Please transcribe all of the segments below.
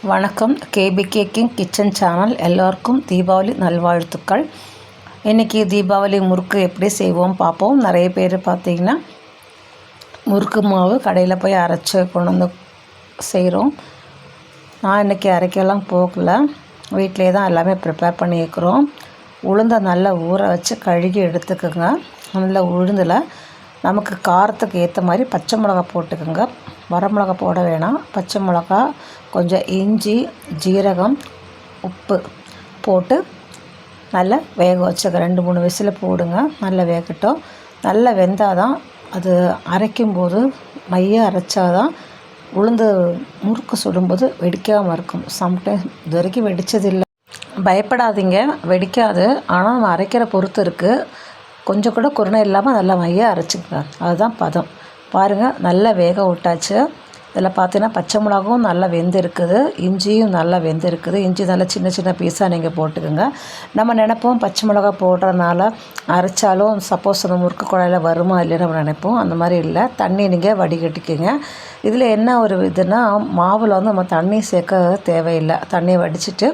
வணக்கம். KPK king kitchen channel எல்லோருக்கும் தீபாவளி நல்வாழ்த்துக்கள். இன்றைக்கி தீபாவளி முறுக்கு எப்படி செய்வோம் பார்ப்போம். நிறைய பேர் பார்த்திங்கன்னா முறுக்கு மாவு கடையில் போய் அரைச்சி கொண்டு வந்து செய்கிறோம். நான் இன்றைக்கி அரைக்கலாம் போகல, வீட்டிலே தான் எல்லாமே ப்ரிப்பேர் பண்ணியிருக்கிறோம். உளுந்தை நல்லா ஊற வச்சு கழுகி எடுத்துக்கோங்க. நல்ல உளுந்தில் நமக்கு காரத்துக்கு ஏற்ற மாதிரி பச்சை மிளகா போட்டுக்கோங்க. வரமிளகா போட வேணாம். பச்சை மிளகா, கொஞ்சம் இஞ்சி, ஜீரகம், உப்பு போட்டு நல்லா வேக வச்சுக்க 2-3 விசில் போடுங்க. நல்லா வேகட்டும். நல்லா வெந்தால் தான் அது அரைக்கும்போது மையாக அரைச்சாதான் உளுந்து முறுக்கு சுடும்போது வெடிக்காமல் இருக்கும். சம்டைம் இது வரைக்கும் வெடித்ததில்லை, பயப்படாதீங்க, வெடிக்காது. ஆனால் நம்ம அரைக்கிற பொறுத்து இருக்குது. கொஞ்சம் கூட குருணை இல்லாமல் நல்லா மையாக அரைச்சிக்கங்க. அதுதான் பதம். பாருங்கள், நல்லா வேக விட்டாச்சு. இதில் பார்த்தீங்கன்னா பச்சை மிளகாவும் நல்லா வெந்திருக்குது, இஞ்சியும் நல்லா வெந்திருக்குது. இஞ்சி நல்லா சின்ன சின்ன பீஸாக நீங்கள் போட்டுக்கோங்க. நம்ம நினைப்போம் பச்சை மிளகா போடுறதுனால அரைச்சாலும் சப்போஸ் அந்த முறுக்கு குழாயில் வருமா இல்லைன்னு நம்ம நினைப்போம். அந்த மாதிரி இல்லை. தண்ணி நீங்கள் வடிகட்டிக்கோங்க. இதில் என்ன ஒரு இதுன்னா, மாவில் வந்து நம்ம தண்ணி சேர்க்க தேவையில்லை. தண்ணியை வடிச்சிட்டு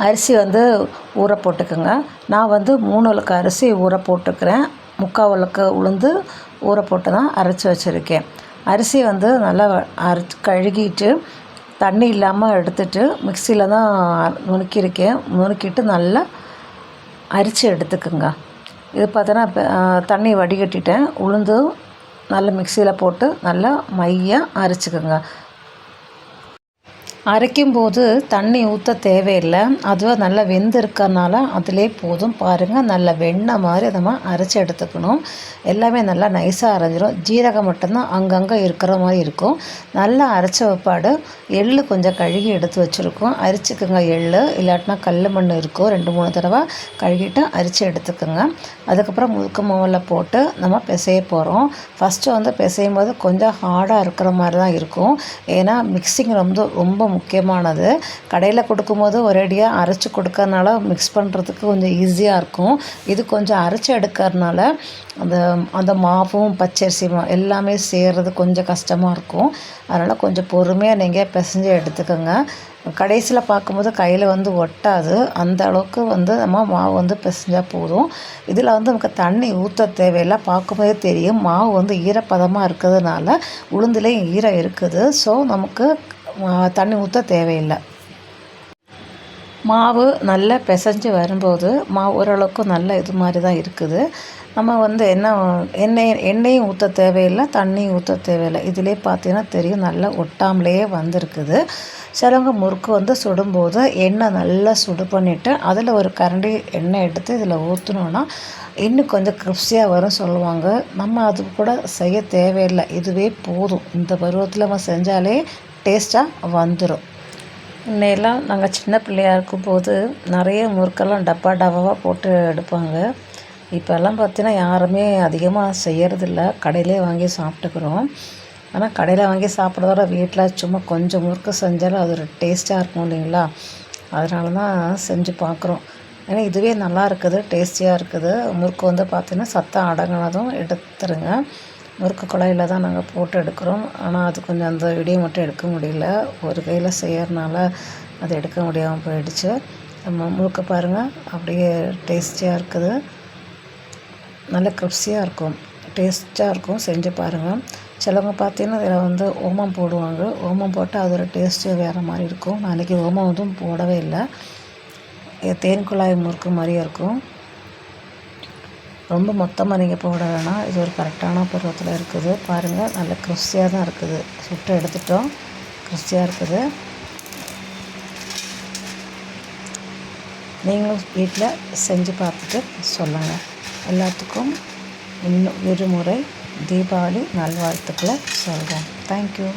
அரிசி ஊற போட்டுக்கோங்க. நான் 3 உலக்கு அரிசி ஊற போட்டுக்கிறேன். 3/4 உலக்கு உளுந்து ஊற போட்டு தான் அரைச்சி வச்சுருக்கேன். அரிசி நல்லா கழுகிட்டு தண்ணி இல்லாமல் எடுத்துட்டு மிக்சியில் தான் நுணுக்கிட்டு நல்லா அரிச்சு எடுத்துக்கோங்க. இது பார்த்தோன்னா தண்ணி வடிகட்டிட்டேன். உளுந்து நல்லா மிக்சியில் போட்டு நல்லா மையாக அரைச்சிக்கோங்க. அரைக்கும்போது தண்ணி ஊற்ற தேவையில்லை. அதுவாக நல்லா வெந்திருக்கறனால அதிலே போதும். பாருங்கள், நல்லா வெண்ணெய் மாதிரி நம்ம அரைச்சி எடுத்துக்கணும். எல்லாமே நல்லா நைஸாக அரைஞ்சிரும். ஜீரகம் மட்டும்தான் அங்கங்கே இருக்கிற மாதிரி இருக்கும். நல்லா அரைச்ச வைப்பாடு எள் கொஞ்சம் கழுகி எடுத்து வச்சுருக்கோம். அரிச்சிக்கோங்க. எள் இல்லாட்டினா கல் மண் இருக்கும். 2-3 தடவை கழுகிட்டு அரிச்சு எடுத்துக்கோங்க. அதுக்கப்புறம் முறுக்கு மாவில் போட்டு நம்ம பிசைய போகிறோம். ஃபஸ்ட்டு பிசையும் போது கொஞ்சம் ஹார்டாக இருக்கிற மாதிரி தான் இருக்கும். ஏன்னா மிக்சிங் ரொம்ப முக்கியமானது. கடையில் கொடுக்கும்போது ஒரேடியாக அரைச்சி கொடுக்கறனால மிக்ஸ் பண்ணுறதுக்கு கொஞ்சம் ஈஸியாக இருக்கும். இது கொஞ்சம் அரைச்சி எடுக்கிறதுனால அந்த மாவும் பச்சரிசி எல்லாமே சேர்றது கொஞ்சம் கஷ்டமாக இருக்கும். அதனால் கொஞ்சம் பொறுமையாக நீங்கள் பிசைஞ்சு எடுத்துக்கோங்க. கடைசியில் பார்க்கும்போது கையில் ஒட்டாது. அந்த அளவுக்கு நம்ம மாவு பிசைஞ்சால் போதும். இதில் நமக்கு தண்ணி ஊற்ற தேவையில்லை. பார்க்கும்போதே தெரியும் மாவு ஈரப்பதமாக இருக்கிறதுனால உளுந்துலேயும் ஈரம் இருக்குது. ஸோ நமக்கு தண்ணி ஊற்ற தேவையில்லை. மாவு நல்லா பிசைஞ்சு வரும்போது மாவு ஓரளவுக்கு நல்ல இது மாதிரி தான் இருக்குது. நம்ம எண்ணெயும் ஊற்ற தேவையில்லை, தண்ணியும் ஊற்ற தேவையில்லை. இதிலே பார்த்தீங்கன்னா தெரியும், நல்லா ஒட்டாமலேயே வந்திருக்குது. சிலவங்க முறுக்கு சுடும்போது எண்ணெய் நல்லா சுடு பண்ணிவிட்டு அதில் ஒரு கரண்டி எண்ணெய் எடுத்து இதில் ஊற்றினோன்னா இன்னும் கொஞ்சம் கிறிஸ்பியாக வரும் சொல்லுவாங்க. நம்ம அது கூட செய்ய தேவையில்லை, இதுவே போதும். இந்த பருவத்தில் நம்ம செஞ்சாலே டேஸ்ட்டாக வந்துடும். இன்னையெல்லாம் நாங்கள் சின்ன பிள்ளையாக இருக்கும்போது நிறைய முறுக்கெல்லாம் டப்பாவாக போட்டு எடுப்பாங்க. இப்போல்லாம் பார்த்தீங்கன்னா யாருமே அதிகமாக செய்கிறதில்ல. கடையிலே வாங்கி சாப்பிட்டுக்கிறோம். ஆனால் கடையில் வாங்கி சாப்பிட்றதோட வீட்டில் சும்மா கொஞ்சம் முறுக்கு செஞ்சாலும் அது ஒரு டேஸ்ட்டாக இருக்கும் இல்லைங்களா? அதனால தான் செஞ்சு பார்க்குறோம். ஏன்னா இதுவே நல்லா இருக்குது, டேஸ்டியாக இருக்குது. முறுக்கு பார்த்தீங்கன்னா சத்தம் அடங்கினதும் எடுத்துருங்க. முறுக்கு குழாயில் தான் நாங்கள் போட்டு எடுக்கிறோம். ஆனால் அது கொஞ்சம் அந்த வீடியோ மட்டும் எடுக்க முடியல. ஒரு கையில் செய்யறதுனால அது எடுக்க முடியாமல் போயிடுச்சு. நம்ம முறுக்கு பாருங்கள், அப்படியே டேஸ்டியாக இருக்குது. நல்ல கிரிப்ஸியாக இருக்கும், டேஸ்ட்டாக இருக்கும். செஞ்சு பாருங்கள். சிலவங்க பார்த்தீங்கன்னா இதில் ஓமம் போடுவாங்க. ஓமம் போட்டால் அதோட டேஸ்ட்டு வேறு மாதிரி இருக்கும். நான் அன்றைக்கி ஓமம் போடவே இல்லை. தேன் குழாய் முறுக்கு மாதிரியே இருக்கும். ரொம்ப மொத்தமாக நீங்கள் போட வேணாம். இது ஒரு கரெக்டான பருவத்தில் இருக்குது. பாருங்கள், நல்ல கிறிஸ்பியாக தான் இருக்குது. சுட்டு எடுத்துட்டோம், கிறிஸ்பியாக இருக்குது. நீங்களும் வீட்டில் செஞ்சு பார்த்துட்டு சொல்லுங்கள். எல்லாத்துக்கும் இன்னும் இருமுறை தீபாவளி நல்வாழ்த்துக்களை சொல்கிறேன். தேங்க்யூ.